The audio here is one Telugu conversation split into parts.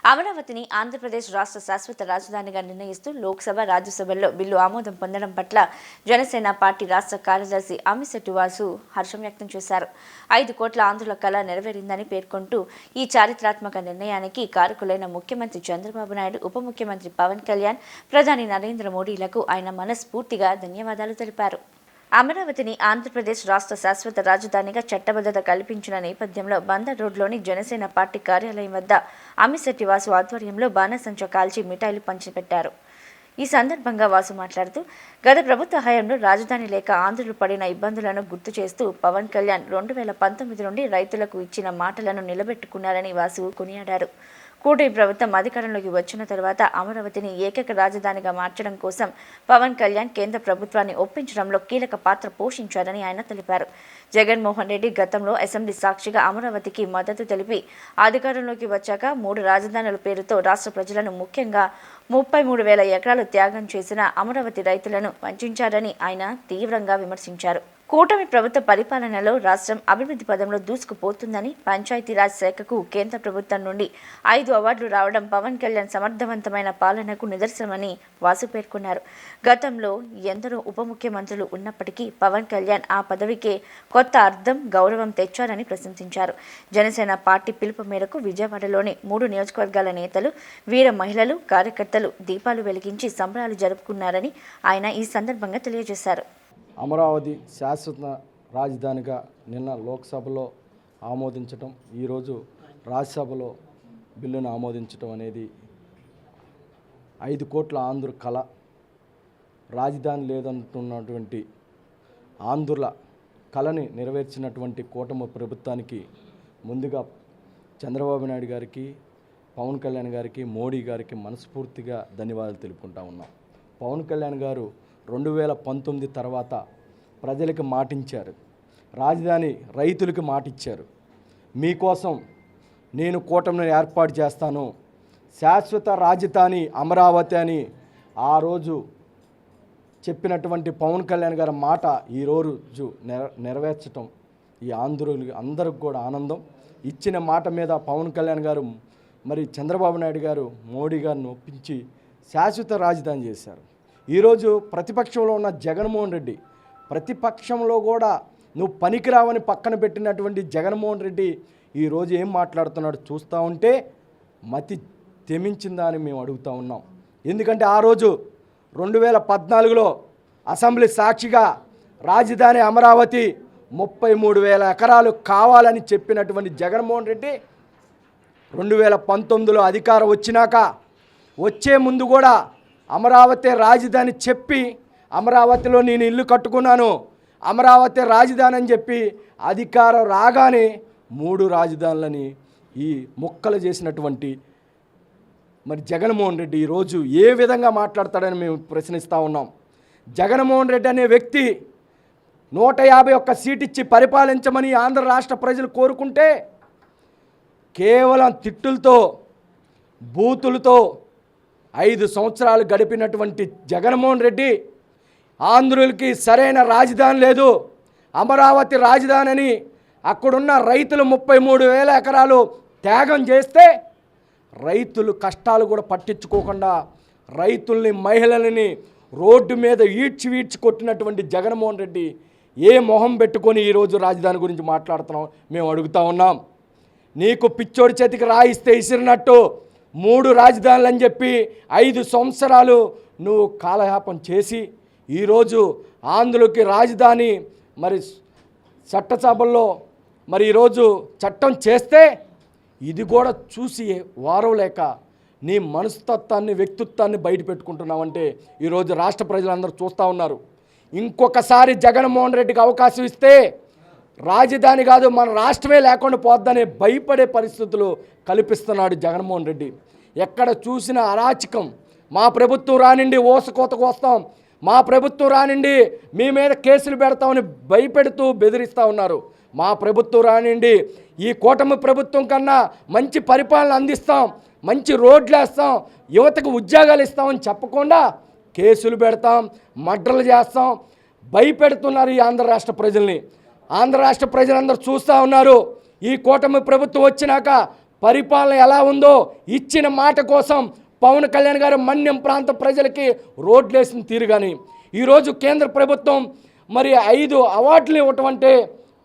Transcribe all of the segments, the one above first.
అమరావతిని ఆంధ్రప్రదేశ్ రాష్ట్ర శాశ్వత రాజధానిగా నిర్ణయిస్తూ లోక్సభ, రాజ్యసభల్లో బిల్లు ఆమోదం పొందడం పట్ల జనసేన పార్టీ రాష్ట్ర కార్యదర్శి అమిశెట్టి వాసు హర్షం వ్యక్తం చేశారు. 5 కోట్ల ఆంధ్రుల కళ నెరవేరిందని పేర్కొంటూ ఈ చారిత్రాత్మక నిర్ణయానికి కారకులైన ముఖ్యమంత్రి చంద్రబాబు నాయుడు, ఉప ముఖ్యమంత్రి పవన్ కళ్యాణ్, ప్రధాని నరేంద్ర మోడీలకు ఆయన మనస్ఫూర్తిగా ధన్యవాదాలు తెలిపారు. అమరావతిని ఆంధ్రప్రదేశ్ రాష్ట్ర శాశ్వత రాజధానిగా చట్టబద్ధత కల్పించిన నేపథ్యంలో బందర్ రోడ్లోని జనసేన పార్టీ కార్యాలయం వద్ద అమిశెట్టి వాసు ఆధ్వర్యంలో బాణసంచా కాల్చి మిఠాయిలు పంచిపెట్టారు. ఈ సందర్భంగా వాసు మాట్లాడుతూ గత ప్రభుత్వ హయాంలో రాజధాని లేక ఆంధ్రులు పడిన ఇబ్బందులను గుర్తు చేస్తూ పవన్ కళ్యాణ్ 2019 నుండి రైతులకు ఇచ్చిన మాటలను నిలబెట్టుకున్నారని వాసు కొనియాడారు. కూటమి ప్రభుత్వం అధికారంలోకి వచ్చిన తర్వాత అమరావతిని ఏకైక రాజధానిగా మార్చడం కోసం పవన్ కళ్యాణ్ కేంద్ర ప్రభుత్వాన్ని ఒప్పించడంలో కీలక పాత్ర పోషించారని ఆయన తెలిపారు. జగన్మోహన్ రెడ్డి గతంలో అసెంబ్లీ సాక్షిగా అమరావతికి మద్దతు తెలిపి అధికారంలోకి వచ్చాక 3 రాజధానుల పేరుతో రాష్ట్ర ప్రజలను ముఖ్యంగా 33,000 ఎకరాలు త్యాగం చేసిన అమరావతి రైతులను వంచారని ఆయన తీవ్రంగా విమర్శించారు. కూటమి ప్రభుత్వ పరిపాలనలో రాష్ట్రం అభివృద్ధి పదంలో దూసుకుపోతుందని, పంచాయతీరాజ్ శాఖకు కేంద్ర ప్రభుత్వం నుండి 5 అవార్డులు రావడం పవన్ కళ్యాణ్ సమర్థవంతమైన పాలనకు నిదర్శనమని వాసు పేర్కొన్నారు. గతంలో ఎందరో ఉప ముఖ్యమంత్రులు ఉన్నప్పటికీ పవన్ కళ్యాణ్ ఆ పదవికే కొత్త అర్థం, గౌరవం తెచ్చారని ప్రశంసించారు. జనసేన పార్టీ పిలుపు మేరకు విజయవాడలోని 3 నియోజకవర్గాల నేతలు, వీర మహిళలు, కార్యకర్తలు దీపాలు వెలిగించి సంబరాలు జరుపుకున్నారని ఆయన ఈ సందర్భంగా తెలియజేశారు. అమరావతి శాశ్వత రాజధానిగా నిన్న లోక్సభలో ఆమోదించటం, ఈరోజు రాజ్యసభలో బిల్లును ఆమోదించటం అనేది 5 కోట్ల ఆంధ్ర కళ, రాజధాని లేదంటున్నటువంటి ఆంధ్రుల కళని నెరవేర్చినటువంటి కూటమి ప్రభుత్వానికి ముందుగా చంద్రబాబు నాయుడు గారికి, పవన్ కళ్యాణ్ గారికి, మోడీ గారికి మనస్ఫూర్తిగా ధన్యవాదాలు తెలుపుకుంటా ఉన్నాం. పవన్ కళ్యాణ్ గారు 2019 తర్వాత ప్రజలకు మాటించారు, రాజధాని రైతులకు మాటిచ్చారు. మీకోసం నేను కూటమిని ఏర్పాటు చేస్తాను, శాశ్వత రాజధాని అమరావతి అని ఆ రోజు చెప్పినటువంటి పవన్ కళ్యాణ్ గారి మాట ఈరోజు నెరవేర్చటం ఈ ఆంధ్రులకి అందరికి కూడా ఆనందం. ఇచ్చిన మాట మీద పవన్ కళ్యాణ్ గారు మరి చంద్రబాబు నాయుడు గారు మోడీ గారిని ఒప్పించి శాశ్వత రాజధాని చేశారు. ఈరోజు ప్రతిపక్షంలో ఉన్న జగన్మోహన్ రెడ్డి, ప్రతిపక్షంలో కూడా నువ్వు పనికిరావని పక్కన పెట్టినటువంటి జగన్మోహన్ రెడ్డి ఈరోజు ఏం మాట్లాడుతున్నాడు చూస్తూ ఉంటే మతి తెమించిందా అని మేము అడుగుతూ ఉన్నాం. ఎందుకంటే ఆ రోజు 2014లో అసెంబ్లీ సాక్షిగా రాజధాని అమరావతి 33,000 ఎకరాలు కావాలని చెప్పినటువంటి జగన్మోహన్ రెడ్డి 2019లో అధికారం వచ్చినాక వచ్చే ముందు కూడా అమరావతి రాజధాని చెప్పి, అమరావతిలో నేను ఇల్లు కట్టుకున్నాను, అమరావతి రాజధాని అని చెప్పి అధికారం రాగానే 3 రాజధానులని ఈ ముక్కలు చేసినటువంటి మరి జగన్మోహన్ రెడ్డి ఈరోజు ఏ విధంగా మాట్లాడతాడని మేము ప్రశ్నిస్తూ ఉన్నాం. జగన్మోహన్ రెడ్డి అనే వ్యక్తి 151 సీట్ ఇచ్చి పరిపాలించమని ఆంధ్ర రాష్ట్ర ప్రజలు కోరుకుంటే కేవలం తిట్టులతో, బూతులతో 5 సంవత్సరాలు గడిపినటువంటి జగన్మోహన్ రెడ్డి ఆంధ్రులకి సరైన రాజధాని లేదు, అమరావతి రాజధాని అని అక్కడున్న రైతులు 33,000 ఎకరాలు త్యాగం చేస్తే రైతులు కష్టాలు కూడా పట్టించుకోకుండా రైతుల్ని, మహిళలని రోడ్డు మీద ఈడ్చి కొట్టినటువంటి జగన్మోహన్ రెడ్డి ఏ మొహం పెట్టుకొని ఈరోజు రాజధాని గురించి మాట్లాడుతున్నాం మేము అడుగుతూ ఉన్నాం. నీకు పిచ్చోడి చేతికి రాయిస్తే ఇసిరినట్టు 3 రాజధానులు అని చెప్పి 5 సంవత్సరాలు నువ్వు కాలయాపన చేసి ఈరోజు ఆంధ్రులకి రాజధాని మరి చట్టసభల్లో మరి ఈరోజు చట్టం చేస్తే ఇది కూడా చూసి వారం లేక నీ మనస్తత్వాన్ని, వ్యక్తిత్వాన్ని బయట పెట్టుకుంటున్నావంటే ఈరోజు రాష్ట్ర ప్రజలందరూ చూస్తూ ఉన్నారు. ఇంకొకసారి జగన్మోహన్ రెడ్డికి అవకాశం ఇస్తే రాజధాని కాదు మన రాష్ట్రమే లేకుండా పోద్దనే భయపడే పరిస్థితులు కల్పిస్తున్నాడు జగన్మోహన్ రెడ్డి. ఎక్కడ చూసిన అరాచకం, మా ప్రభుత్వం రానిండి ఓసకోతకు వస్తాం, మా ప్రభుత్వం రానిండి మీ మీద కేసులు పెడతామని భయపెడుతూ బెదిరిస్తూ ఉన్నారు. మా ప్రభుత్వం రానిండి ఈ కూటమి ప్రభుత్వం కన్నా మంచి పరిపాలన అందిస్తాం, మంచి రోడ్లు వేస్తాం, యువతకు ఉద్యోగాలు ఇస్తామని చెప్పకుండా కేసులు పెడతాం, మర్డర్లు చేస్తాం, భయపెడుతున్నారు ఈ ఆంధ్ర రాష్ట్ర ప్రజల్ని. ఆంధ్ర రాష్ట్ర ప్రజలందరూ చూస్తూ ఉన్నారు. ఈ కూటమి ప్రభుత్వం వచ్చినాక పరిపాలన ఎలా ఉందో ఇచ్చిన మాట కోసం పవన్ కళ్యాణ్ గారు మన్యం ప్రాంత ప్రజలకి రోడ్లేసిన తీరు కానీ ఈరోజు కేంద్ర ప్రభుత్వం మరి 5 అవార్డులు ఇవ్వటం అంటే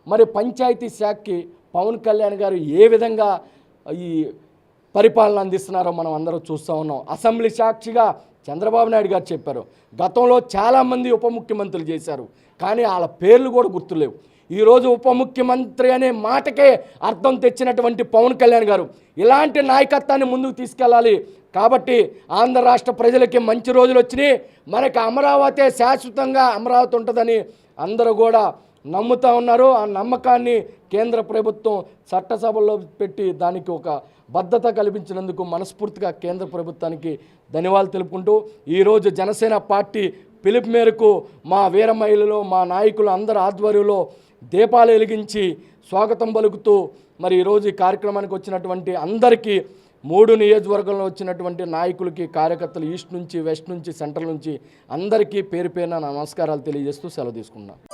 మరి పంచాయతీ శాఖకి పవన్ కళ్యాణ్ గారు ఏ విధంగా ఈ పరిపాలన అందిస్తున్నారో మనం అందరూ చూస్తూ ఉన్నాం. అసెంబ్లీ సాక్షిగా చంద్రబాబు నాయుడు గారు చెప్పారు, గతంలో చాలామంది ఉప ముఖ్యమంత్రులు చేశారు కానీ వాళ్ళ పేర్లు కూడా గుర్తులేవు. ఈరోజు ఉప ముఖ్యమంత్రి అనే మాటకే అర్థం తెచ్చినటువంటి పవన్ కళ్యాణ్ గారు ఇలాంటి నాయకత్వాన్ని ముందుకు తీసుకెళ్ళాలి. కాబట్టి ఆంధ్ర రాష్ట్ర ప్రజలకి మంచి రోజులు వచ్చినాయి, మనకి అమరావతి శాశ్వతంగా అమరావతి ఉంటుందని అందరూ కూడా నమ్ముతూ ఉన్నారు. ఆ నమ్మకాన్ని కేంద్ర ప్రభుత్వం చట్టసభల్లో పెట్టి దానికి ఒక భద్రత కల్పించినందుకు మనస్ఫూర్తిగా కేంద్ర ప్రభుత్వానికి ధన్యవాదాలు తెలుపుకుంటూ ఈరోజు జనసేన పార్టీ పిలుపు మేరకు మా వీర మహిళలు మా నాయకులు అందరి ఆధ్వర్యంలో దీపాలు వెలిగించి స్వాగతం పలుకుతూ మరి ఈరోజు ఈ కార్యక్రమానికి వచ్చినటువంటి అందరికీ 3 నియోజకవర్గంలో వచ్చినటువంటి నాయకులకి కార్యకర్తలు ఈస్ట్ నుంచి వెస్ట్ నుంచి సెంట్రల్ నుంచి అందరికీ పేరు పేరున నమస్కారాలు తెలియజేస్తూ సెలవు తీసుకున్నాను.